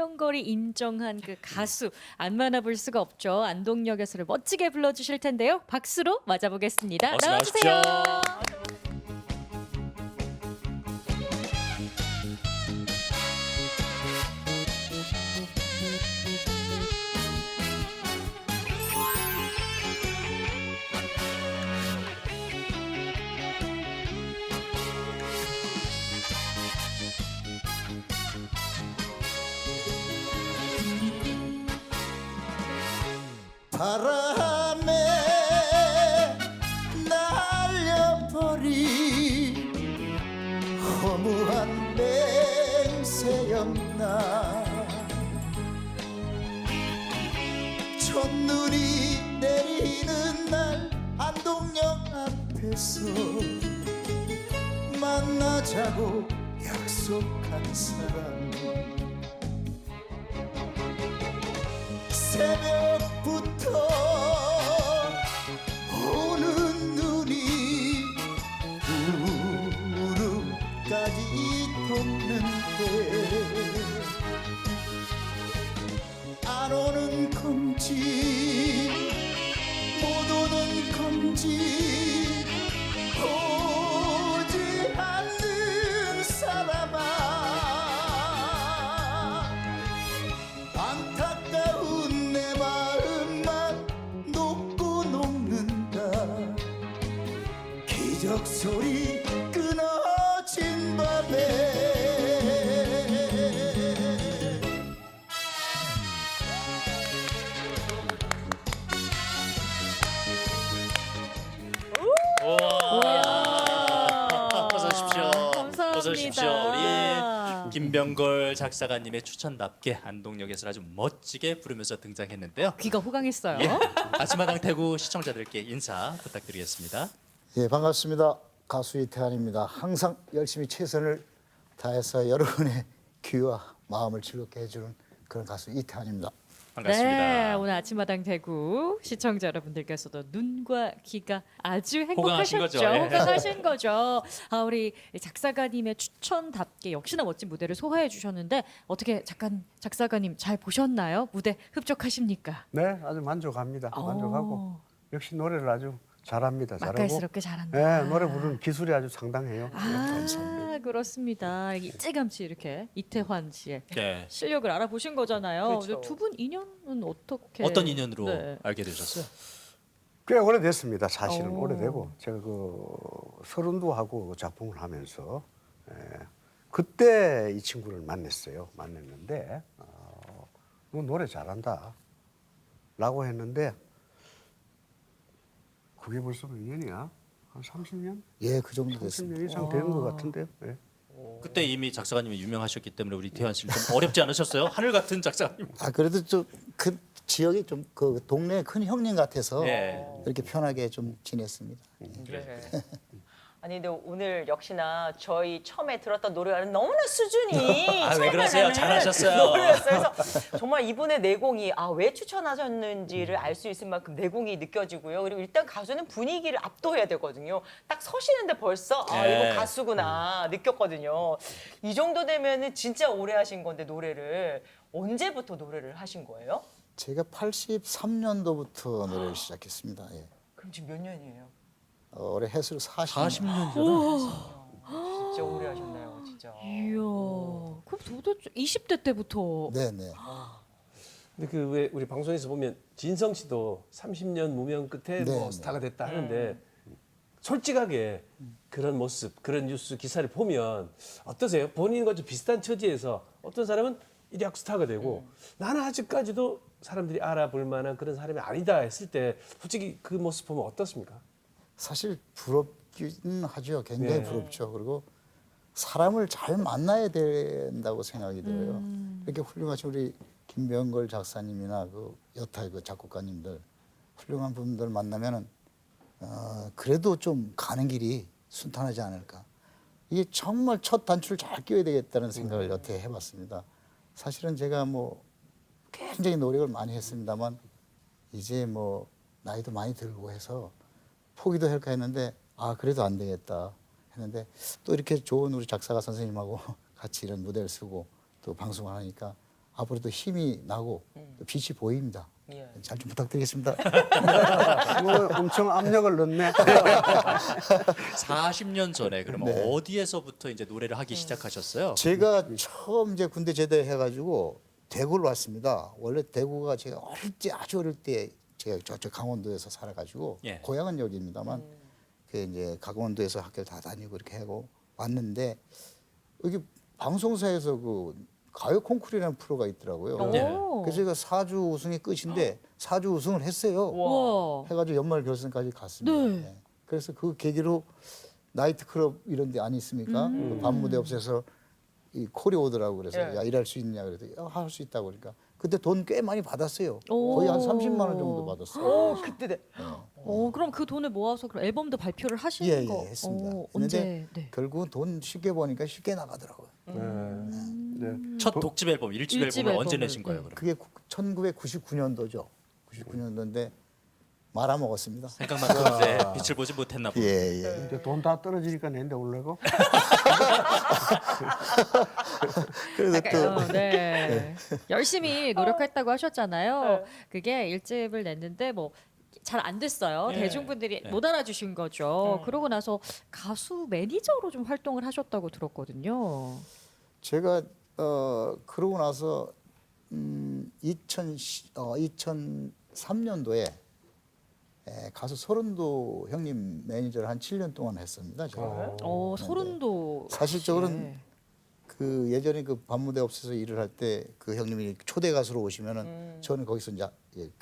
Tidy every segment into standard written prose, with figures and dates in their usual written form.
김병걸이 인정한 그 가수 안 만나볼 수가 없죠. 안동역에서를 멋지게 불러주실 텐데요. 박수로 맞아보겠습니다. 어서 나와주세요. 나오십시오. 바람에 날려버린 허무한 맹세였나. 첫눈이 내리는 날 안동역 앞에서 만나자고 약속한 사람, 새벽부터 오는 눈이 무릎까지 덮는데 안 오는 건지 못 오는 건지 오지 않는 사람아, 안타까운 내 마음만 녹고 녹는다. 기적 소리 끊어진 밤에 우와. 어서 오십시오. 감사합니다. 어서 오십시오. 우리 김병걸 작사가님의 추천답게 안동역에서 아주 멋지게 부르면서 등장했는데요. 귀가 호강했어요. 예. 아침마당 대구 시청자들께 인사 부탁드리겠습니다. 예, 반갑습니다. 가수 이태환입니다. 항상 열심히 최선을 다해서 여러분의 귀와 마음을 즐겁게 해주는 그런 가수 이태환입니다. 반갑습니다. 네, 오늘 아침마당 대구 시청자 여러분들께서도 눈과 귀가 아주 호강하신 행복하셨죠. 거죠? 예. 호강하신 거죠. 아, 우리 작사가님의 추천답게 역시나 멋진 무대를 소화해 주셨는데 어떻게 작사가님 잘 보셨나요? 무대 흡족하십니까? 네, 아주 만족합니다. 만족하고 역시 노래를 아주 잘합니다. 잘하고. 맛깔스럽게 잘한다. 네, 노래 부르는 기술이 아주 상당해요. 아, 그렇습니다. 일찌감치 이렇게 이태환 씨의 네. 실력을 알아보신 거잖아요. 그렇죠. 두 분 인연은 어떻게? 어떤 인연으로 네. 알게 되셨어요? 꽤 오래됐습니다. 사실은 오. 오래되고 제가 서른도 하고 작품을 하면서 그때 이 친구를 만났어요. 만났는데 너 노래 잘한다라고 했는데 그게 벌써 몇 년이야? 한 30년? 예, 그 정도 됐습니다. 30년 이상 된 것 같은데요. 네. 그때 이미 작사가님이 유명하셨기 때문에 우리 태환 씨는 좀 어렵지 않으셨어요? 하늘 같은 작사가님. 아, 그래도 좀 그 지역이 좀 그 동네 큰 형님 같아서 예. 이렇게 편하게 좀 지냈습니다. 네. 아니 근데 오늘 역시나 저희 처음에 들었던 노래와는 너무나 수준이 아, 왜 그러세요? 차이가 나는 잘하셨어요. 노래였어요. 그래서 정말 이분의 내공이 왜 추천하셨는지를 알 수 있을 만큼 내공이 느껴지고요. 그리고 일단 가수는 분위기를 압도해야 되거든요. 딱 서시는데 벌써 예. 이거 가수구나 느꼈거든요. 이 정도 되면은 진짜 오래 하신 건데 노래를 언제부터 노래를 하신 거예요? 제가 83년도부터 노래를 시작했습니다. 예. 그럼 지금 몇 년이에요? 올해 해수로 40년. 40년 전에. 진짜 오래 하셨나요, 진짜. 이야, 그럼 도대체 20대 때부터 네네. 근데 그 왜 우리 방송에서 보면 진성 씨도 30년 무명 끝에 네, 뭐 네. 스타가 됐다 하는데 솔직하게 그런 모습, 그런 뉴스 기사를 보면 어떠세요? 본인과 좀 비슷한 처지에서 어떤 사람은 일약 스타가 되고 나는 아직까지도 사람들이 알아볼 만한 그런 사람이 아니다 했을 때 솔직히 그 모습 보면 어떻습니까? 사실 부럽기는 하죠. 굉장히 네. 부럽죠. 그리고 사람을 잘 만나야 된다고 생각이 들어요. 이렇게 훌륭하신 우리 김병걸 작사님이나 그 여타의 그 작곡가님들 훌륭한 분들 만나면은 그래도 좀 가는 길이 순탄하지 않을까. 이게 정말 첫 단추를 잘 끼워야 되겠다는 생각을 여태 해봤습니다. 사실은 제가 뭐 굉장히 노력을 많이 했습니다만 이제 뭐 나이도 많이 들고 해서 포기도 할까 했는데 그래도 안 되겠다 했는데 또 이렇게 좋은 우리 작사가 선생님하고 같이 이런 무대를 쓰고 또 방송을 하니까 앞으로도 힘이 나고 또 빛이 보입니다. 예. 잘 좀 부탁드리겠습니다. 뭐 엄청 압력을 넣네. 40년 전에 그러면 네. 어디에서부터 이제 노래를 하기 시작하셨어요? 제가 처음 이제 군대 제대해가지고 대구를 왔습니다. 원래 대구가 제가 어릴 때 아주 어릴 때 제가 저쪽 강원도에서 살아가지고 예. 고향은 여기입니다만 그 이제 강원도에서 학교를 다 다니고 이렇게 하고 왔는데 여기 방송사에서 그 가요 콩쿠르라는 프로가 있더라고요. 오. 네. 그래서 제가 4주 우승이 끝인데 4주 우승을 했어요. 우와. 해가지고 연말 결승까지 갔습니다. 네. 네. 그래서 그 계기로 나이트클럽 이런 데 아니 있습니까? 그 밤무대 없애서 이 콜이 오더라고 그래서 예. 야 일할 수 있냐 그래서 할 수 있다고 그러니까 그때 돈 꽤 많이 받았어요. 오. 거의 한 30만 원 정도 받았어요. 오, 그때 네. 그럼 그 돈을 모아서 그럼 앨범도 발표를 하신 예, 거? 예, 했습니다. 언제? 근데 네. 결국은 돈 쉽게 버니까 쉽게 나가더라고요. 네. 첫 독집 앨범, 일집 일집 앨범을 언제 앨범을, 내신 거예요? 네. 그럼? 그게 1999년도죠. 99년도인데 말아먹었습니다. 생각만큼 이제 빛을 보지 못했나 보요. 예, 예. 이제 돈 다 떨어지니까 낸데 올래고. 그래서 또 네. 열심히 노력했다고 하셨잖아요. 네. 그게 일집을 냈는데 뭐 잘 안 됐어요. 네. 대중분들이 네. 못 알아주신 거죠. 그러고 나서 가수 매니저로 좀 활동을 하셨다고 들었거든요. 제가 그러고 나서 2003년도에 가수 소른도 형님 매니저를 한 7년 동안 했습니다. 제가. 소름도 사실적으로는 네. 그 예전에 그 밤무대 없어서 일을 할 때 그 형님이 초대 가수로 오시면은 저는 거기서 이제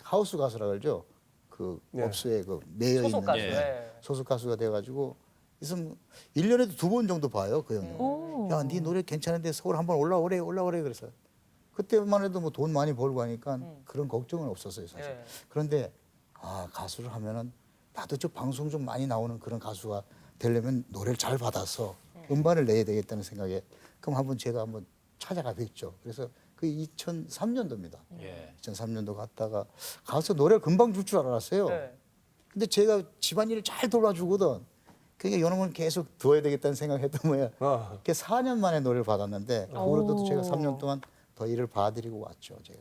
하우스 가수라 그러죠. 그 네. 업소에 그 매여 소속 있는 가수. 예. 네. 소속 가수가 돼가지고 있으면 1년에도 2번 정도 봐요 그 형님. 오. 야, 네 노래 괜찮은데 서울 한번 올라오래 그래서 그때만 해도 뭐 돈 많이 벌고 하니까 그런 걱정은 없었어요 사실. 예. 그런데 가수를 하면은 나도 좀 방송 좀 많이 나오는 그런 가수가 되려면 노래를 잘 받아서 음반을 내야 되겠다는 생각에 그럼 제가 한번 찾아가 뵀죠. 그래서 그 2003년도입니다. 예. 2003년도 갔다가 가서 노래를 금방 줄 줄 알았어요. 네. 근데 제가 집안일을 잘 돌봐주거든. 그러니까 이놈은 계속 두어야 되겠다는 생각했던 거야. 그게 4년 만에 노래를 받았는데 그후로도 제가 3년 동안 더 일을 봐드리고 왔죠. 제가.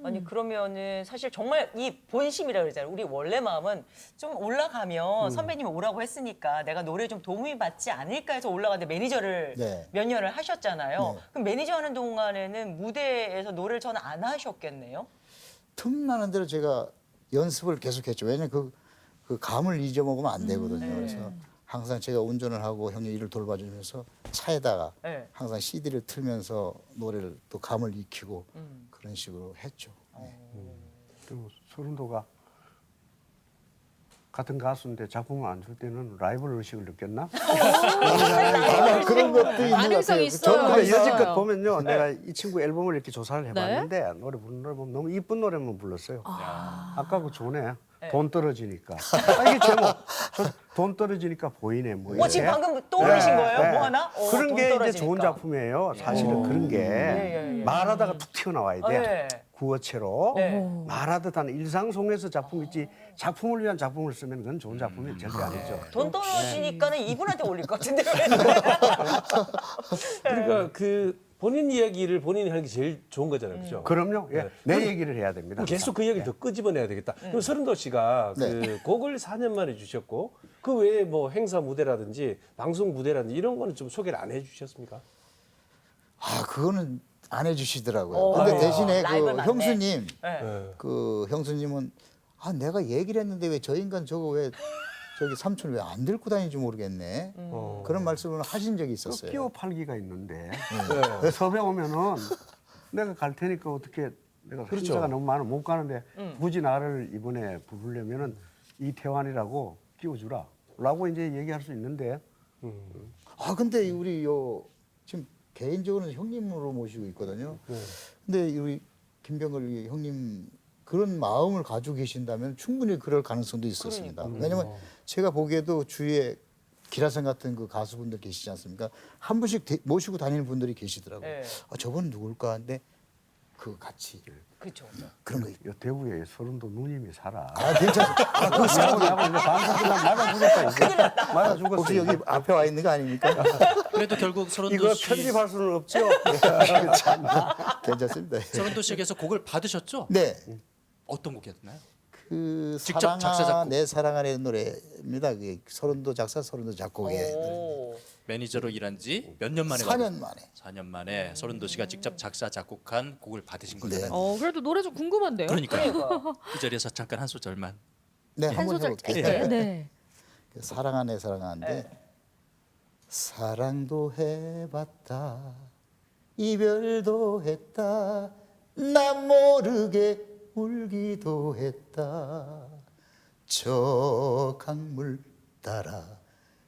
아니 그러면은 사실 정말 이 본심이라 그러잖아요. 우리 원래 마음은 좀 올라가면 선배님이 오라고 했으니까 내가 노래 좀 도움이 받지 않을까 해서 올라가는데 매니저를 네. 몇 년을 하셨잖아요. 네. 그럼 매니저 하는 동안에는 무대에서 노래를 저는 안 하셨겠네요. 틈나는 대로 제가 연습을 계속했죠. 왜냐면 그 감을 잊어먹으면 안 되거든요. 그래서 항상 제가 운전을 하고 형님 일을 돌봐주면서 차에다가 네. 항상 CD를 틀면서 노래를 또 감을 익히고 그런 식으로 했죠. 또 소름도가 같은 가수인데 작품을 안 줄 때는 라이벌 의식을 느꼈나? 그런 것도 있는 것 가능성이 같아요. 있어요. 저는 근데 있어요. 여지껏 보면요, 내가 이 친구 앨범을 이렇게 조사를 해봤는데 노래 부르는 노래 보면 너무 이쁜 노래만 불렀어요. 아까 그 존에 돈 떨어지니까. 이게 제목. 돈 떨어지니까 보이네 뭐. 지금 이렇게. 방금 떠오르신 거예요? 네. 뭐 하나? 그런 돈 게 이제 떨어지니까. 좋은 작품이에요. 사실은 그런 게 예. 말하다가 툭 튀어나와야 돼. 네. 구어체로 네. 말하듯 하는 일상 속에서 작품 있지 작품을 위한 작품을 쓰면 그건 좋은 작품이 절대 아니죠. 돈 떨어지니까는 이분한테 올릴 것 같은데. 그러니까 그 본인 이야기를 본인이 하는 게 제일 좋은 거잖아요, 그죠? 그럼요. 예. 네. 내 얘기를 해야 됩니다. 그럼 계속 그 이야기를 더 끄집어내야 되겠다. 그럼 서른도 씨가 그 네. 곡을 4년 만에 주셨고 그 외에 뭐 행사 무대라든지 방송 무대라든지 이런 거는 좀 소개를 안 해주셨습니까? 그거는 안 해주시더라고요. 오, 근데 네. 대신에 라이벌 그 맞네. 형수님, 네. 그 형수님은 내가 얘기를 했는데 왜 저 인간 저거 왜 저기 삼촌 왜 안 들고 다니는지 모르겠네. 그런 말씀을 하신 적이 있었어요. 끼워 팔기가 있는데 섭외 오면은 내가 갈 테니까 어떻게 내가 그렇죠. 행사가 너무 많아 못 가는데 굳이 나를 이번에 부르려면은 이태환이라고 끼워주라라고 이제 얘기할 수 있는데 근데 우리 지금 개인적으로는 형님으로 모시고 있거든요. 근데 우리 김병걸 형님 그런 마음을 가지고 계신다면 충분히 그럴 가능성도 있었습니다. 왜냐면 제가 보기에도 주위에 기라성 같은 그 가수분들 계시지 않습니까? 한 분씩 모시고 다니는 분들이 계시더라고요. 네. 저분은 누굴까 하는데 같이 그렇죠. 그런 거 있고. 요 대구에 소름도 누님이 살아. 괜찮습니다. 그거 나하고 이제 방송 끝나면 맞아 죽었다 이제. 맞아 죽었어. 혹시 여기 앞에 와 있는 거 아닙니까? 그래도 결국 서른도 이거 씨 편집할 수는 없죠. 괜찮습니다. 서른도 씨에게서 곡을 받으셨죠? 네. 어떤 곡이었나요? 그 직접 작사, 사랑아 작곡. 내 사랑아라는 노래입니다. 그게 서른도 작사 서른도 작곡의 노래. 오. 매니저로 일한 지 몇 년 만에 4년 만에. 4년 만에 서른도 씨가 직접 작사 작곡한 곡을 받으신 거잖아요. 그래도 노래 좀 궁금한데요. 그러니까요. 그러니까. 이 자리에서 잠깐 한 소절만. 네, 한 한번 소절 해볼게요. 짧게. 네. 그 사랑아 내 사랑아인데 사랑도 해봤다 이별도 했다 난 모르게 울기도 했다 저 강물 따라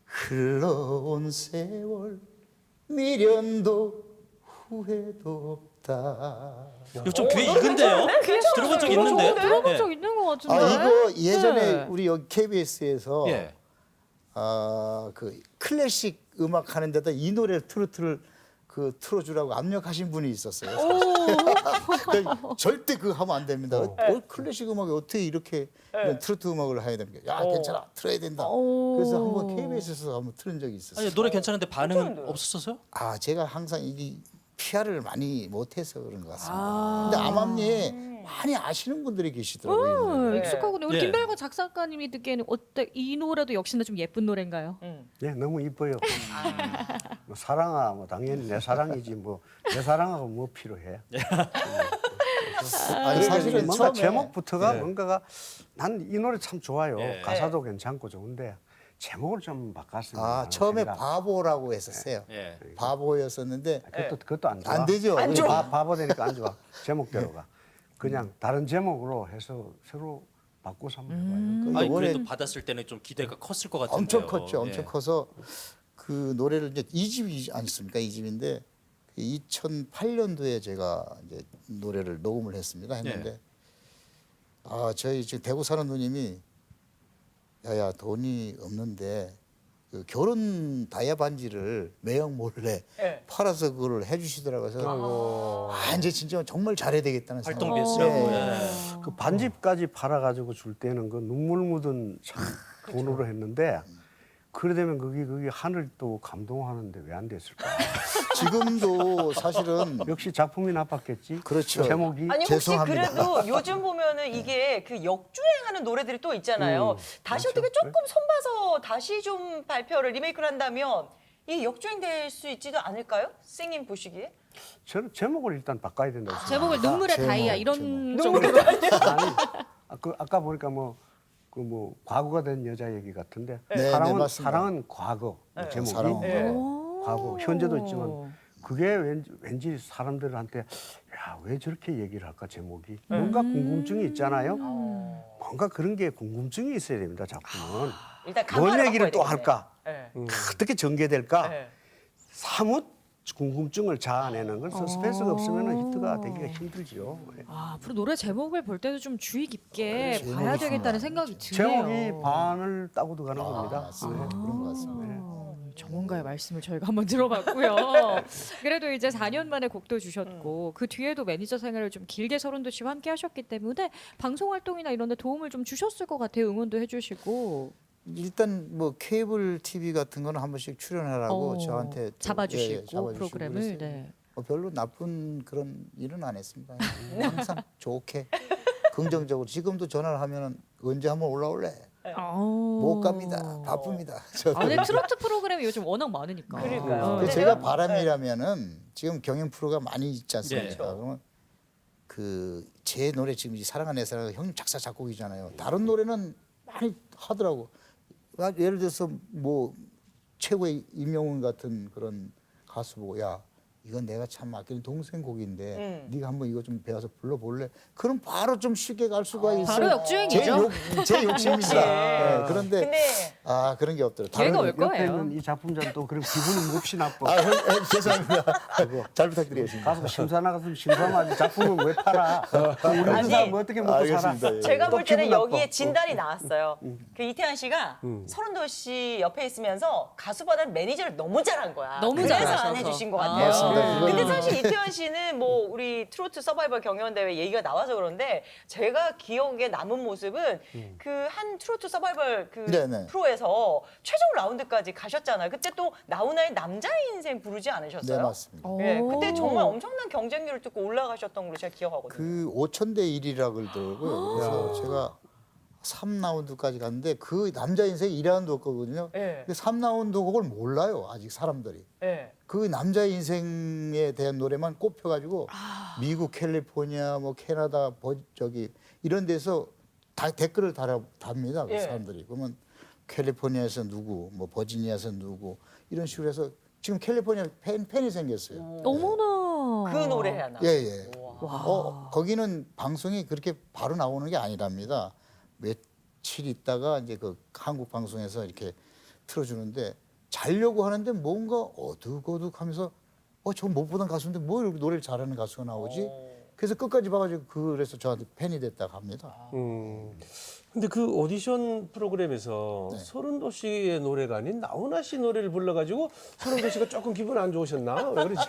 흘러온 세월 미련도 후회도 없다. 이거 좀 귀에 익은데요? 들어본 적 있는데? 들어본 예. 적 있는 것 같은데. 이거 예전에 네. 우리 여기 KBS에서 예. 그 클래식 음악 하는 데다 이 노래 트로트를 그 틀어주라고 압력하신 분이 있었어요. 그러니까 절대 그거 하면 안 됩니다. 클래식 음악이 어떻게 이렇게 이런 트로트 음악을 해야 됩니까? 야 괜찮아 틀어야 된다. 그래서 한번 KBS에서 한번 틀은 적이 있었어요. 아니, 노래 괜찮은데 반응은 없었어요? 제가 항상 이게 PR을 많이 못해서 그런 것 같습니다. 근데 암암리에 많이 아시는 분들이 계시더라고요. 이 노래를. 익숙하군요. 우리 예. 김별건 작사가님이 듣기에는 어때? 이 노래도 역시나 좀 예쁜 노래인가요? 네, 너무 이뻐요. 뭐 사랑아, 뭐 당연히 내 사랑이지 뭐 내 사랑하고 뭐 필요해. 아니 사실은 뭔가 처음에 제목부터가 예. 뭔가가 난 이 노래 참 좋아요. 예. 가사도 괜찮고 좋은데 제목을 좀 바꿨으면 하는 처음에 생각. 바보라고 했었어요. 예. 바보였었는데 그것도 안 좋아. 안 되죠. 안 좋아. 바보 되니까 안 좋아. 제목대로가. 그냥 다른 제목으로 해서 새로 바꿔서 한번 해봐요. 그 아니 이번에 그래도 받았을 때는 좀 기대가 컸을 것 같은데요. 엄청 컸죠. 엄청 예. 커서 그 노래를 이제 2집이 않습니까? 2집인데 2008년도에 제가 이제 노래를 녹음을 했습니다. 했는데 저희 지금 대구 사는 누님이 야야 돈이 없는데 그 결혼 다이아 반지를 매형 몰래 네. 팔아서 그걸 해주시더라고요. 그래서 이제 진짜 정말 잘해야 되겠다는 활동비에 생각. 쓰라고. 네. 예. 그 반집까지 팔아가지고 줄 때는 그 눈물 묻은 참 돈으로 했는데 그래 되면 그게 하늘 또 감동하는데 왜 안 됐을까? 지금도 사실은 역시 작품이 나빴겠지. 그렇죠. 제목이 아니 혹시 죄송합니다. 그래도 요즘 보면은 이게 그 역주행하는 노래들이 또 있잖아요. 다시 어떻게 조금 손봐서 다시 좀 발표를 리메이크를 한다면 이 역주행될 수 있지도 않을까요? 싱님 보시기에? 저는 제목을 일단 바꿔야 된다고 생각합니다. 제목을 눈물의 제목, 다이아 이런 제목. 쪽으로. 아니, 아까 보니까 과거가 된 여자 얘기 같은데 네, 사랑은 네, 맞습니다. 사랑은 과거 제목이 사랑은 네. 과거 현재도 있지만 오. 그게 왠지 사람들한테 야 왜 저렇게 얘기를 할까 제목이 뭔가 궁금증이 있잖아요. 뭔가 그런 게 궁금증이 있어야 됩니다. 작품은 일단 뭔 간판을 얘기를 또 바꿔야 할까 되겠네. 어떻게 전개될까 네. 사뭇 궁금증을 자아내는 건 서스펜스가 없으면 히트가 되기가 힘들죠. 앞으로 노래 제목을 볼 때도 좀 주의 깊게 봐야 되겠다는 생각이 드네요. 제목이 반을 따고도 가는 겁니다. 맞습니다. 그런 것 같습니다. 전문가의 말씀을 저희가 한번 들어봤고요. 그래도 이제 4년 만에 곡도 주셨고 그 뒤에도 매니저 생활을 좀 길게 서른도 씨와 함께 하셨기 때문에 방송 활동이나 이런 데 도움을 좀 주셨을 것 같아요. 응원도 해주시고. 일단 뭐 케이블 TV 같은 거는 한 번씩 출연하라고 저한테 또, 잡아주시고 프로그램을. 그랬어요. 네. 별로 나쁜 그런 일은 안 했습니다. 항상 좋게 긍정적으로 지금도 전화를 하면은 언제 한번 올라올래? 못 갑니다. 바쁩니다. 저도. 아, 근데 트로트 프로그램이 요즘 워낙 많으니까. 그러니까요. 그 네. 제가 바람이라면은 지금 경연 프로가 많이 있지 않습니까? 네. 그러면 그 제 노래 지금 이 사랑아 내 사랑아 형님 작사 작곡이잖아요. 다른 노래는 많이 하더라고. 예를 들어서 뭐 최고의 임영웅 같은 그런 가수 보고 야 이건 내가 참 아끼는 동생 곡인데 네가 한번 이거 좀 배워서 불러볼래? 그럼 바로 좀 쉽게 갈 수가 있어요. 바로 역주행이죠. 제 욕심입니다. 네, 그런데 근데 그런 게 없더라고요. 기회가 올 옆에 거예요. 있는 이 작품자는 또 그런 기분이 몹시 나빠. 죄송합니다. 잘 부탁드리겠습니다. 가서 심사 나갔으면 심사하지 작품은 왜 팔아? 우리 아니, 사람 어떻게 먹고 살아? 알겠습니다. 예. 제가 또 볼 때는 기분 나빠. 여기에 진단이 나왔어요. 그 이태환 씨가 서른도 씨 옆에 있으면서 가수 받은 매니저를 너무 잘한 거야. 너무 그래서 잘하셔서. 안 해주신 것 아. 같아요. 아닙니다. 근데 그거는- 사실 이태원 씨는 뭐 우리 트로트 서바이벌 경연 대회 얘기가 나와서 그런데 제가 기억에 남은 모습은 그 한 트로트 서바이벌 그 네네. 프로에서 최종 라운드까지 가셨잖아요. 그때 또 나훈아의 남자의 인생 부르지 않으셨어요? 네, 맞습니다. 예, 그때 오. 정말 엄청난 경쟁률을 뚫고 올라가셨던 걸로 제가 기억하거든요. 그 5,000대 1이라 그러더라고요. 그래서 제가 3라운드까지 갔는데 그 남자 인생 2라운드였거든요. 예. 근데 3라운드 그걸 몰라요. 아직 사람들이. 예. 그 남자 인생에 대한 노래만 꼽혀가지고 미국, 캘리포니아, 뭐 캐나다, 저기 이런 데서 다 댓글을 답니다. 그 예. 사람들이. 그러면 캘리포니아에서 누구, 뭐 버지니아에서 누구 이런 식으로 해서 지금 캘리포니아 팬이 생겼어요. 어머나. 그 노래 하나. 예, 예. 와. 거기는 방송이 그렇게 바로 나오는 게 아니랍니다. 며칠 있다가 이제 그 한국 방송에서 이렇게 틀어주는데 자려고 하는데 뭔가 어둑어둑하면서 저 못 보던 가수인데 뭐 이렇게 노래를 잘하는 가수가 나오지? 그래서 끝까지 봐가지고 그래서 저한테 팬이 됐다고 합니다. 근데 그 오디션 프로그램에서 네. 서른도 씨의 노래가 아닌 나훈아 씨 노래를 불러가지고 서른도 씨가 조금 기분 안 좋으셨나? 왜 그러지?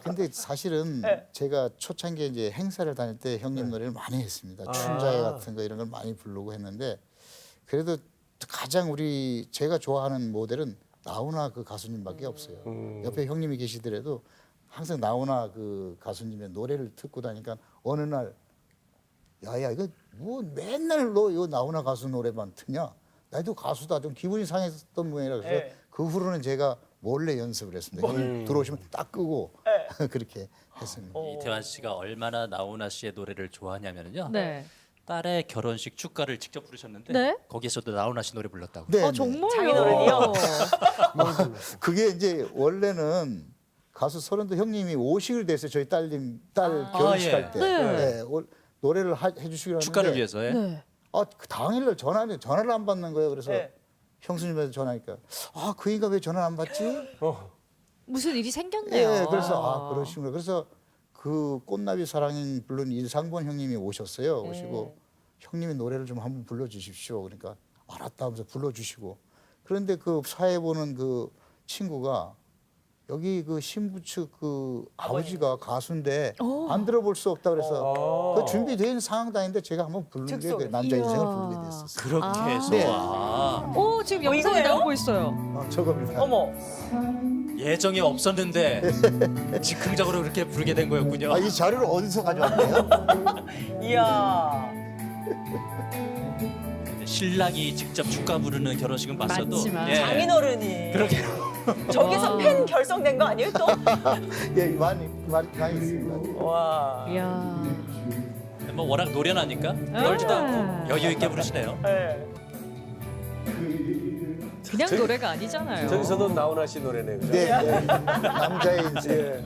근데 사실은 네. 제가 초창기에 이제 행사를 다닐 때 형님 노래를 많이 했습니다. 춘자회 같은 거 이런 걸 많이 부르고 했는데 그래도 가장 제가 좋아하는 모델은 나훈아 그 가수님밖에 없어요. 옆에 형님이 계시더라도 항상 나훈아 그 가수님의 노래를 듣고 다니까 어느 날 야야 이거 뭐 맨날 너 이거 나훈아 가수 노래만 듣냐? 나도 가수다 좀 기분이 상했던 모양이라 그래서 네. 그 후로는 제가 몰래 연습을 했습니다. 형님 들어오시면 딱 끄고 그렇게 했습니다. 이태환 씨가 얼마나 나훈아 씨의 노래를 좋아하냐면요. 네. 딸의 결혼식 축가를 직접 부르셨는데 네? 거기에서도 나훈아 씨 노래 불렀다고. 네, 네. 정말요? 장인어른이요? 그게 이제 원래는 가수 서른도 형님이 오시기로 됐어요. 저희 딸 결혼식 예. 할 때. 네. 노래를 해주시기로 하는데 축가를 위해서. 예? 네. 그 당일날 전화를 안 받는 거예요. 그래서 네. 형수님한테 전화하니까 그 인가 왜 전화 안 받지? 무슨 일이 생겼네요. 예, 그래서 그러시구나. 그래서 그 꽃나비 사랑인 부른 일상본 형님이 오셨어요. 오시고 형님이 노래를 좀 한번 불러주십시오. 그러니까 알았다 하면서 불러주시고 그런데 그 사회 보는 그 친구가 여기 그 신부 측 그 아버지가 가수인데 안 들어볼 수 없다 그래서 그 준비된 상황도 아닌데 제가 한번 부르는 게 그 즉석에서. 남자 인생을 이야. 부르게 됐었어요. 그렇게 해서 네. 오, 지금 영상이 이거예요? 나오고 있어요. 저겁니다. 어머. 예정이 없었는데 즉흥적으로 그렇게 부르게 된 거였군요. 이 자료를 어디서 가져왔대요? 이야. 신랑이 직접 축가 부르는 결혼식은 봤어도 맞지만 예. 장인어른이. 그러게요. 저기서 팬 결성된 거 아니에요 또? 예, 많이 있습니다. 와. 이야. 뭐 워낙 노련하니까 떨지도 않고 여유 있게 부르시네요. 네. 그냥 노래가 아니잖아요. 저기서도 나훈아 씨 노래네. 그죠? 네, 네. 남자의 인생.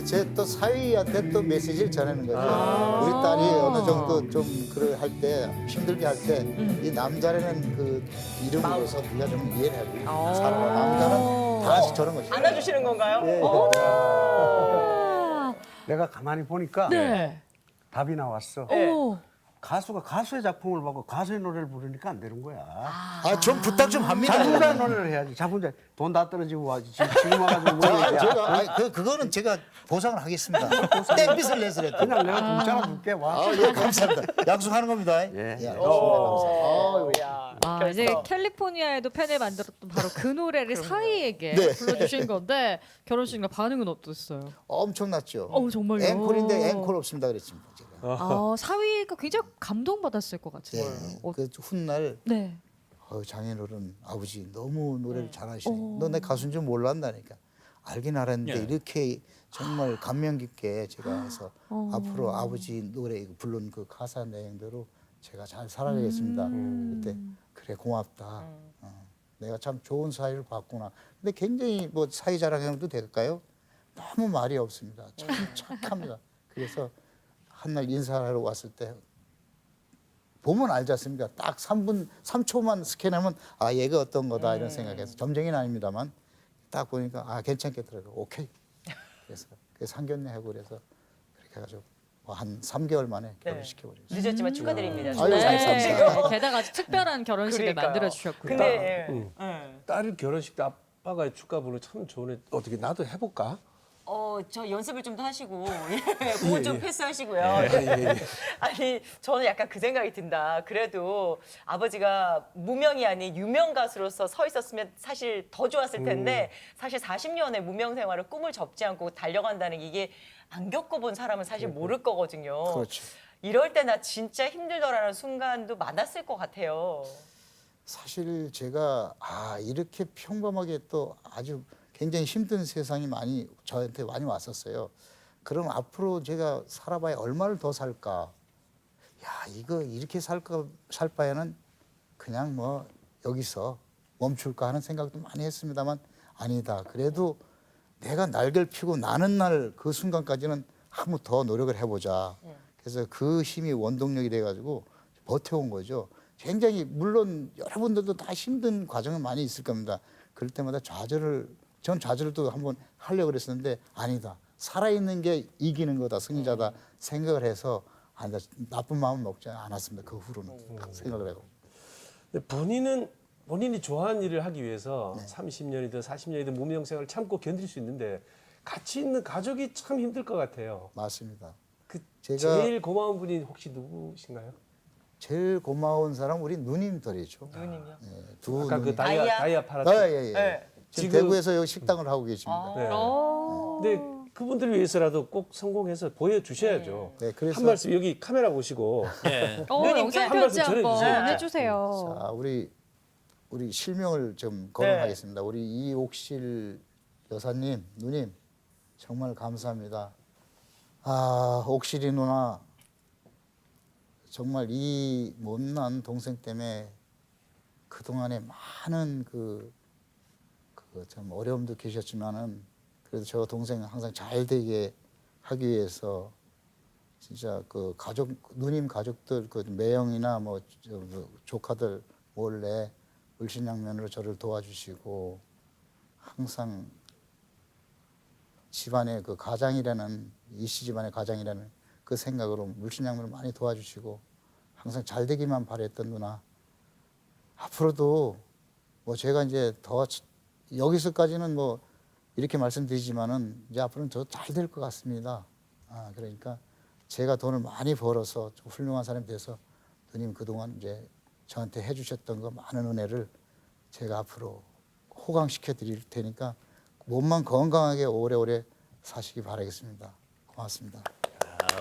제 또 사위한테 또 메시지를 전하는 거죠. 우리 딸이 어느 정도 좀 그걸 할 때 힘들게 할 때 이 남자라는 그 이름으로서 네가 좀 이해를 해야 돼. 살아라. 남자는 다 같이 저런 거죠. 안아주시는 건가요? 예, 예. 아, 내가 가만히 보니까 네. 답이 나왔어. 네. 오. 가수가 가수의 작품을 보고 가수의 노래를 부르니까 안 되는 거야. 좀 부탁 좀 합니다. 자분자 노래를 해야지. 자분자 돈 다 떨어지고 와 지금 와가지고 뭐 해야 돼? 그거는 제가 보상을 하겠습니다. 땡빚을 내서라도. 그냥 내가 공짜로 줄게 와. 예, 감사합니다. 약속하는 겁니다. 예. 알겠습니다. 야. 이제 결성. 캘리포니아에도 팬을 만들었던 바로 그 노래를 사이에게 네. 불러주신 건데 결혼식 날 반응은 어땠어요? 엄청났죠. 정말요? 앵콜인데 앵콜 없습니다 그랬습니다. 제가. 사위가 굉장히 감동받았을 것 같은데. 그 훗날 네. 장인어른 아버지 너무 노래를 잘하시네. 너 내 가수인 줄 몰랐다니까. 알긴 알았는데 예. 이렇게 정말 감명 깊게 제가 해서 앞으로 아버지 노래 부른 그 가사 내용대로 제가 잘 살아가겠습니다. 그때 그래 고맙다. 내가 참 좋은 사이를 봤구나. 근데 굉장히 뭐 사이 자랑해도 될까요? 너무 말이 없습니다. 참 착합니다. 그래서 한날 인사하러 왔을 때 보면 알지 않습니까? 딱 3초만 스캔하면 얘가 어떤 거다 이런 생각해서 점쟁이는 아닙니다만 딱 보니까 괜찮겠더라고요. 오케이. 그래서 상견례 하고 그래서 그렇게 해가지고 한 3개월 만에 결혼시켜버렸어요. 늦었지만 축하드립니다. 아유, 감사합니다. 게다가 아주 특별한 결혼식을 그러니까요. 만들어 주셨고요. 근데 딸 결혼식 때 아빠가 축가 부르면 참 좋네. 어떻게 나도 해볼까? 저 연습을 좀 더 하시고 그거 좀 패스하시고요. 예. 아니 저는 약간 그 생각이 든다. 그래도 아버지가 무명이 아닌 유명 가수로서 서 있었으면 사실 더 좋았을 텐데 사실 40년의 무명 생활을 꿈을 접지 않고 달려간다는 게 이게 안 겪어본 사람은 사실 모를 거거든요. 그렇죠. 이럴 때 나 진짜 힘들더라는 순간도 많았을 것 같아요. 사실 제가 이렇게 평범하게 또 아주 굉장히 힘든 세상이 많이 저한테 많이 왔었어요. 그럼 앞으로 제가 살아봐야 얼마를 더 살까? 야, 이거 이렇게 살 바에는 그냥 뭐 여기서 멈출까 하는 생각도 많이 했습니다만 아니다. 그래도 내가 날개를 펴고 나는 날 그 순간까지는 한번 더 노력을 해보자. 그래서 그 힘이 원동력이 돼가지고 버텨온 거죠. 굉장히 물론 여러분들도 다 힘든 과정은 많이 있을 겁니다. 그럴 때마다 전 좌절도 한번 하려고 그랬었는데 아니다. 살아있는 게 이기는 거다, 승리자다 생각을 해서 아니다. 나쁜 마음 먹지 않았습니다. 그 후로는 생각을 하고. 근데 본인이 좋아하는 일을 하기 위해서 30년이든 40년이든 무명 생활을 참고 견딜 수 있는데 같이 있는 가족이 참 힘들 것 같아요. 맞습니다. 그 제가 제일 고마운 분이 혹시 누구신가요? 제일 고마운 사람 우리 누님들이죠. 누님요? 네, 두 아까 그 누님. 다이아 파라트. 예. 네. 지금 지금- 대구에서 여기 식당을 하고 계십니다. 네. 어. 근데 그분들을 위해서라도 꼭 성공해서 보여주셔야죠. 네, 그래서 한 말씀 여기 카메라 보시고 예. 영상 한 편지 말씀 한번 전해주세요. 해주세요. 자, 우리 실명을 좀 거론하겠습니다. 우리 이옥실 여사님, 누님 정말 감사합니다. 옥실이 누나 정말 이 못난 동생 때문에 그동안에 많은 참 어려움도 계셨지만은 그래도 저 동생 항상 잘 되게 하기 위해서 진짜 그 누님 가족들 그 매형이나 조카들 몰래 물신양면으로 저를 도와주시고 항상 집안의 그 가장이라는 이씨 집안의 가장이라는 그 생각으로 물신양면을 많이 도와주시고 항상 잘 되기만 바랬던 누나 앞으로도 제가 이제 더 여기서까지는 이렇게 말씀드리지만은 이제 앞으로는 더 잘 될 것 같습니다. 그러니까 제가 돈을 많이 벌어서 좀 훌륭한 사람이 돼서 누님 그동안 이제 저한테 해주셨던 거 많은 은혜를 제가 앞으로 호강시켜 드릴 테니까 몸만 건강하게 오래오래 사시기 바라겠습니다. 고맙습니다.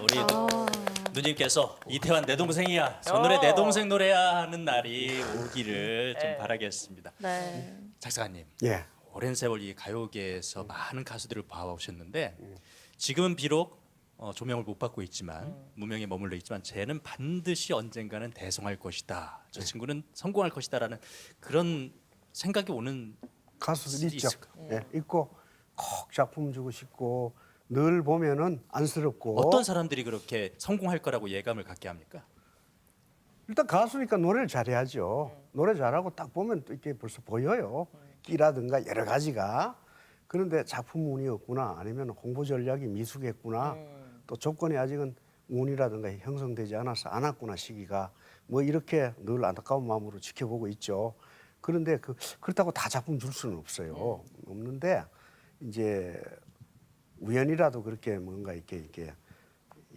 우리 누님께서 이태환 내 동생이야. 저 노래 내 동생 노래야 하는 날이 오기를 좀 바라겠습니다. 네. 작사가님. 예. 오랜 세월 이 가요계에서 많은 가수들을 봐오셨는데 지금은 비록 조명을 못 받고 있지만 무명에 머물러 있지만 쟤는 반드시 언젠가는 대성할 것이다. 저 친구는 성공할 것이다라는 그런 생각이 오는 가수들 있죠. 있을까? 예, 있고 꼭 작품 주고 싶고 늘 보면은 안쓰럽고 어떤 사람들이 그렇게 성공할 거라고 예감을 갖게 합니까? 일단 가수니까 노래를 잘해야죠. 노래 잘하고 딱 보면 또 이렇게 벌써 보여요. 끼라든가 여러 가지가. 그런데 작품 운이 없구나 아니면 홍보 전략이 미숙했구나 또 조건이 아직은 운이라든가 형성되지 않았구나 시기가 이렇게 늘 안타까운 마음으로 지켜보고 있죠. 그런데 그렇다고 다 작품 줄 수는 없어요. 없는데 이제 우연이라도 그렇게 뭔가 이렇게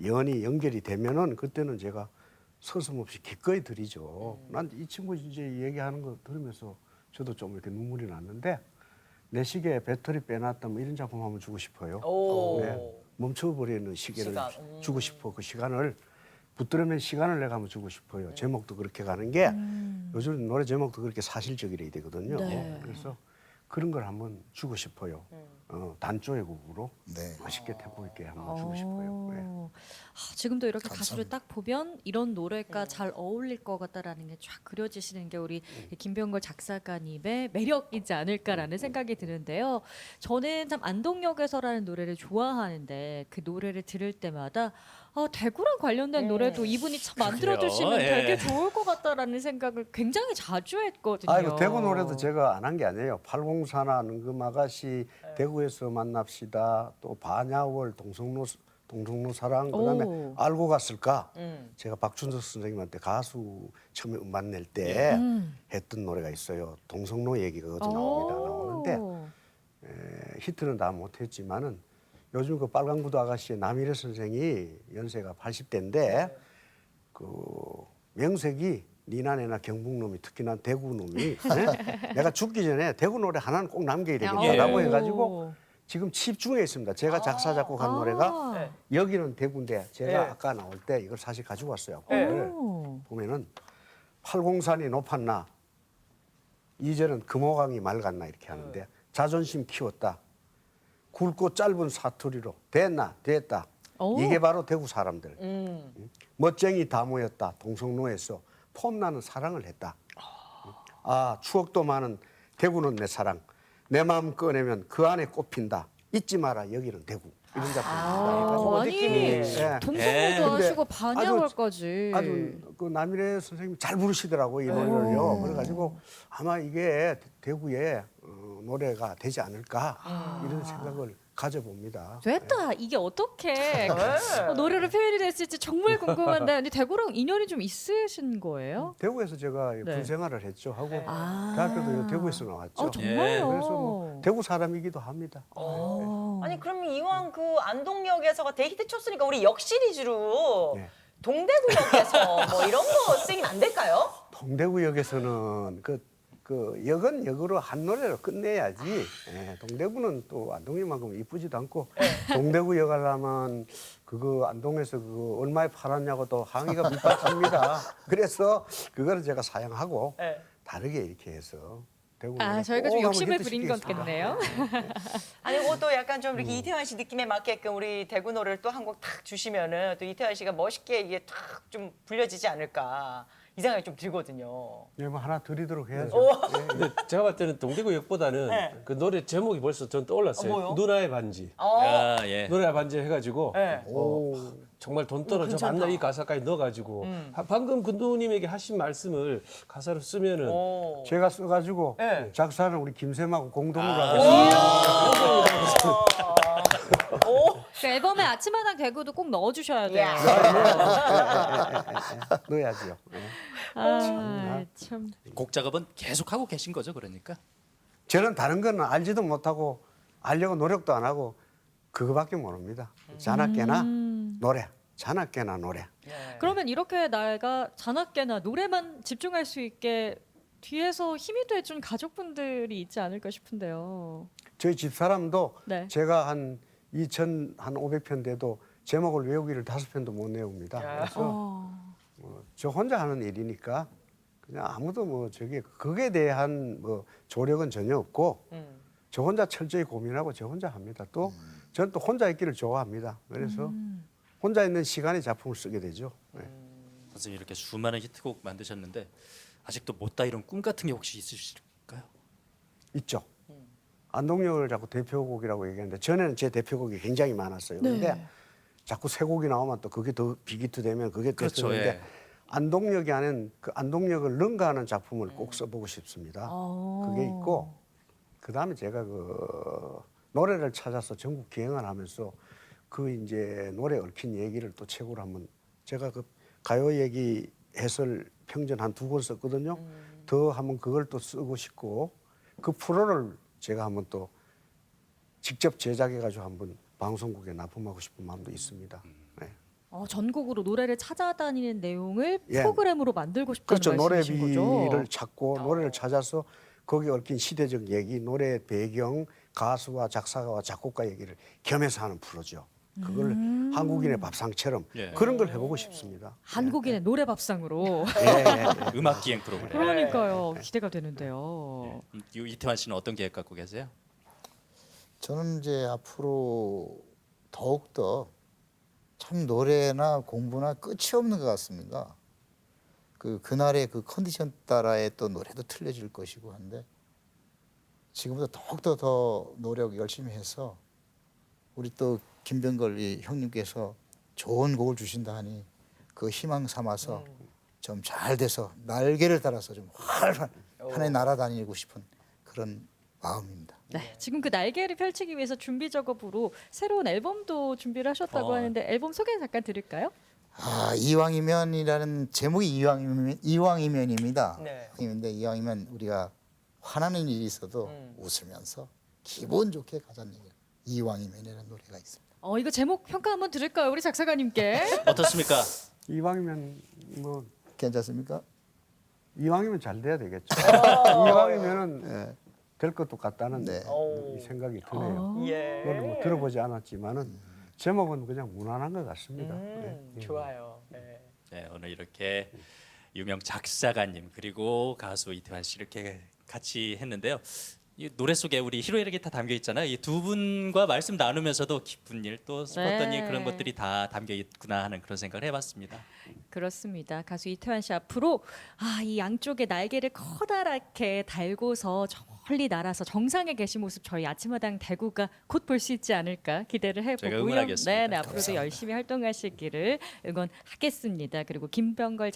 연결이 되면은 그때는 제가 서슴없이 기꺼이 드리죠. 난 이 친구 이제 얘기하는 거 들으면서 저도 좀 이렇게 눈물이 났는데 내 시계에 배터리 빼놨다면 이런 작품 한번 주고 싶어요. 오. 네. 멈춰버리는 시계를 시간. 주고 싶어. 그 시간을 붙들으면 시간을 내가 한번 주고 싶어요. 제목도 그렇게 가는 게 요즘 노래 제목도 그렇게 사실적이래야 되거든요. 네. 그래서 그런 걸 한번 주고 싶어요. 단조의 곡으로 네. 맛있게 태보 있게 한번 주고 싶어요. 네. 지금도 이렇게 감사합니다. 가수를 딱 보면 이런 노래가 잘 어울릴 것 같다라는 게 쫙 그려지시는 게 우리 김병걸 작사가님의 매력이지 않을까라는 생각이 드는데요. 저는 참 안동역에서라는 노래를 좋아하는데 그 노래를 들을 때마다 대구랑 관련된 노래도 이분이 참 만들어 주시면 그래요? 예. 되게 좋을 것 같다라는 생각을 굉장히 자주 했거든요. 아이고 대구 노래도 제가 안 한 게 아니에요. 804나 능금 아가씨, 대구에서 만납시다, 또 반야월, 동성로 사랑, 그다음에 오. 알고 갔을까. 제가 박춘석 선생님한테 가수 처음에 음반 낼 때 했던 노래가 있어요. 동성로 얘기가 거기서 나옵니다. 나오는데 히트는 다 못했지만은 요즘 그 빨강구두 아가씨의 남일의 선생이 연세가 80대인데 그 명색이 니나네나 경북놈이 특히 난 대구놈이 내가 죽기 전에 대구 노래 하나는 꼭 남겨야 되겠다라고 예. 해가지고 지금 집중해 있습니다. 제가 작사 작곡한 노래가 네. 여기는 대구인데 제가 네. 아까 나올 때 이걸 사실 가지고 왔어요. 네. 오. 보면은 팔공산이 높았나 이제는 금호강이 맑았나 이렇게 하는데 자존심 키웠다. 굵고 짧은 사투리로 됐나 됐다. 오. 이게 바로 대구 사람들. 멋쟁이 다 모였다. 동성로에서 폼나는 사랑을 했다. 아 추억도 많은 대구는 내 사랑. 내 마음 꺼내면 그 안에 꼽힌다. 잊지 마라 여기는 대구. 이런 작품입니다. 어, 아니 느낌이. 예. 동성로도 근데 하시고 반야월까지. 아주 그 남일의 선생님이 잘 부르시더라고 이 노래를요. 그래가지고 아마 이게 대구의 노래가 되지 않을까 이런 생각을 가져봅니다. 됐다. 이게 어떻게 노래로 표현이 됐을지 정말 궁금한데 근데 대구랑 인연이 좀 있으신 거예요? 대구에서 제가 네. 군 생활을 했죠. 하고 아. 대학교도 대구에서 나왔죠. 정말요? 그래서 뭐 대구 사람이기도 합니다. 아니 그러면 이왕 그 안동역에서가 대히트 쳤으니까 우리 역 시리즈로 네. 동대구역에서 뭐 이런 거 쓰이면 안 될까요? 동대구역에서는 그 역은 역으로 한 노래로 끝내야지. 예, 동대구는 또 안동역만큼 이쁘지도 않고 동대구역 하려면 그거 안동에서 그거 얼마에 팔았냐고 또 항의가 밑받칩니다. 그래서 그거를 제가 사양하고 네. 다르게 이렇게 해서 대구 아 저희가 좀 욕심을 부린 거겠네요. 아니 그것도 약간 좀 이렇게 이태환 씨 느낌에 맞게끔 우리 대구 노래를 또 한 곡 탁 주시면은 또 이태환 씨가 멋있게 이게 탁 좀 불려지지 않을까 이 생각이 좀 들거든요. 예, 뭐 하나 드리도록 해야죠. 근데 제가 봤을 때는 동대구역보다는 네. 그 노래 제목이 벌써 전 떠올랐어요. 뭐요? 누나의 반지. 아, 예. 누나의 반지 해가지고 네. 정말 돈 떨어져 괜찮다. 맞나 이 가사까지 넣어가지고 방금 그 누님에게 하신 말씀을 가사로 쓰면은 오. 제가 써가지고 네. 작사는 우리 김샘하고 공동으로 하겠습니다. 그 앨범에 아침마당 대구도 꼭 넣어주셔야 돼요. 넣어야죠. 예. 아, 참. 곡 작업은 계속 하고 계신 거죠, 그러니까? 저는 다른 건 알지도 못하고 알려고 노력도 안 하고 그거밖에 모릅니다. 자나깨나 노래, 자나깨나 노래. 그러면 이렇게 내가 자나깨나 노래만 집중할 수 있게 뒤에서 힘이 돼준 가족분들이 있지 않을까 싶은데요. 저희 집사람도 네. 제가 한 2,500편 돼도 제목을 외우기를 5편도 못 외웁니다. 그래서 저 혼자 하는 일이니까 그냥 아무도 뭐 저게 그게 대한 뭐 조력은 전혀 없고 저 혼자 철저히 고민하고 저 혼자 합니다. 또 저는 또 혼자 있기를 좋아합니다. 그래서 혼자 있는 시간에 작품을 쓰게 되죠. 네. 선생님 이렇게 수많은 히트곡 만드셨는데 아직도 못다 이룬 꿈 같은 게 혹시 있으실까요? 있죠. 안동역을 자꾸 대표곡이라고 얘기하는데 전에는 제 대표곡이 굉장히 많았어요. 그런데 자꾸 새 곡이 나오면 또 그게 더 비기트 되면 그게 그렇죠, 됐었는데 예. 안동역이 아닌 그 안동역을 능가하는 작품을 꼭 써보고 싶습니다. 그게 있고 그다음에 제가 그 노래를 찾아서 전국 기행을 하면서 그 이제 노래 얽힌 얘기를 또 책으로 한번 제가 그 가요 얘기 해설 평전 한 2권 썼거든요. 더 한번 그걸 또 쓰고 싶고 그 프로를 제가 한번 또 직접 제작해가지고 한번 방송국에 납품하고 싶은 마음도 있습니다. 네. 전국으로 노래를 찾아다니는 내용을 예. 프로그램으로 만들고 싶다는 그렇죠. 말씀이신 노래비를 거죠? 찾고 노래를 찾아서 거기에 얽힌 시대적 얘기, 노래 배경, 가수와 작사가와 작곡가 얘기를 겸해서 하는 프로죠. 그걸 한국인의 밥상처럼 예. 그런 걸 해보고 싶습니다. 한국인의 노래밥상으로. 음악 기행 프로그램. 그러니까요. 기대가 되는데요. 이태환 씨는 어떤 계획 갖고 계세요? 저는 이제 앞으로 더욱더 참 노래나 공부나 끝이 없는 것 같습니다. 그날의 그 컨디션 따라의 또 노래도 틀려질 것이고 한데 지금보다 더욱더 더 노력 열심히 해서 우리 또 김병걸 이 형님께서 좋은 곡을 주신다 하니 그 희망 삼아서 좀 잘 돼서 날개를 달아서 좀 활활 하늘 날아다니고 싶은 그런 마음입니다. 네, 지금 그 날개를 펼치기 위해서 준비 작업으로 새로운 앨범도 준비를 하셨다고 하는데 앨범 소개 잠깐 드릴까요? 이왕이면이라는 제목이 이왕이면입니다. 네. 근데 이왕이면 우리가 화나는 일이 있어도 웃으면서 기분 좋게 가자는 얘기예요. 이왕이면이라는 노래가 있습니다. 이거 제목 평가 한번 들을까요, 우리 작사가님께? 어떻습니까? 이왕이면 뭐 괜찮습니까? 이왕이면 잘 돼야 되겠죠. 이왕이면은 예. 될 것도 같다는 네. 이 생각이 드네요. 예. 그건 뭐 들어보지 않았지만은 제목은 그냥 무난한 것 같습니다. 좋아요. 네. 네, 오늘 이렇게 유명 작사가님 그리고 가수 이태환 씨 이렇게 같이 했는데요. 이 노래 속에 우리 희로애락이 다 담겨 있잖아요. 이 두 분과 말씀 나누면서도 기쁜 일 또 슬펐던 네. 일 그런 것들이 다 담겨 있구나 하는 그런 생각을 해봤습니다. 그렇습니다. 가수 이태환 씨 앞으로 이 양쪽에 날개를 커다랗게 달고서 멀리 날아서 정상에 계신 모습 저희 아침마당 대구가 곧 볼 수 있지 않을까 기대를 제가 해보고요. 응원하겠습니다. 네, 앞으로도 열심히 활동하시기를 응원하겠습니다. 그리고 김병걸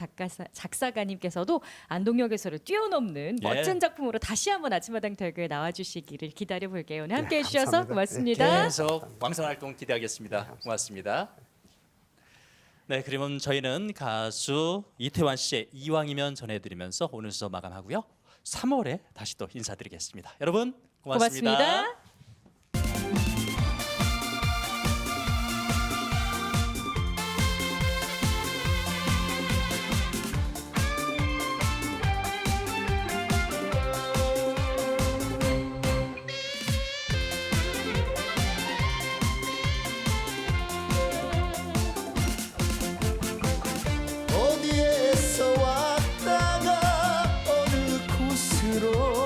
작사가님께서도 안동역에서를 뛰어넘는 예. 멋진 작품으로 다시 한번 아침마당 대구에 나와주시기를 기다려 볼게요. 오늘 함께해 주셔서 감사합니다. 고맙습니다. 계속 왕성 활동 기대하겠습니다. 고맙습니다. 네, 그러면 저희는 가수 이태환 씨의 이왕이면 전해드리면서 오늘 수서 마감하고요. 3월에 다시 또 인사드리겠습니다. 여러분 고맙습니다. 고맙습니다. 어디에서 왔다가 어느 곳으로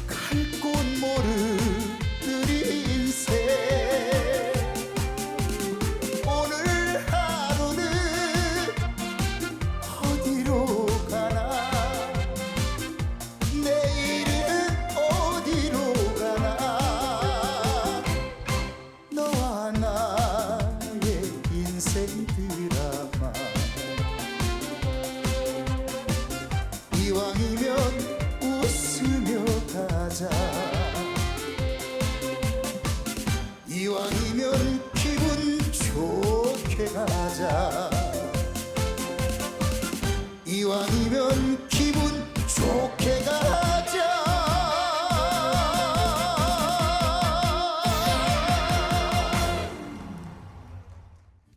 갈 곳 모르는 인생 오늘 하루는 어디로 가나 내일은 어디로 가나 너와 나의 인생 드라마 이왕이면 웃으며 가자 이왕이면 기분 좋게 가자 이왕이면